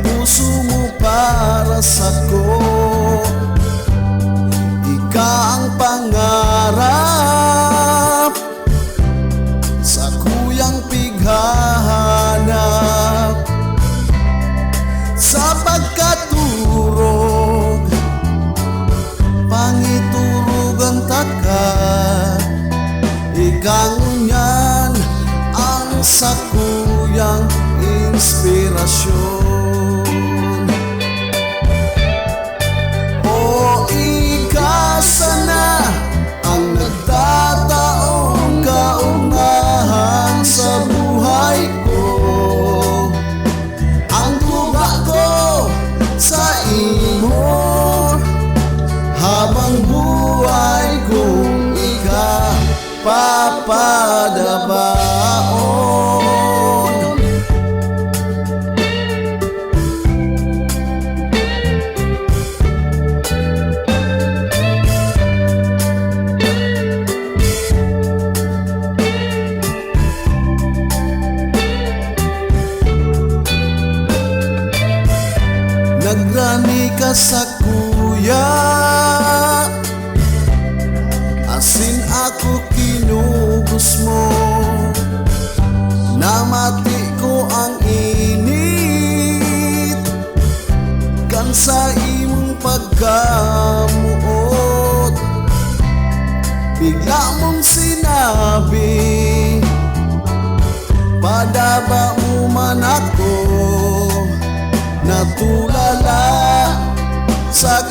puso mo para sa'ko. Ika ang pangarap sa kuyang pighahanap, sa pagkaturog pangiturog ang takat. Ikang yan ang sakuyang inspirasyon. O ika sana ang nagtataong kaungahan sa buhay ko, ang tuga ko sa imo habang buhay kong ika papadabaon. Nagrani ka sa kuya, asin ako kinugos mo, namati ko ang init kan sa imong pagkamuot. Bigla mong sinabi, padaba mo man ako, natulala sa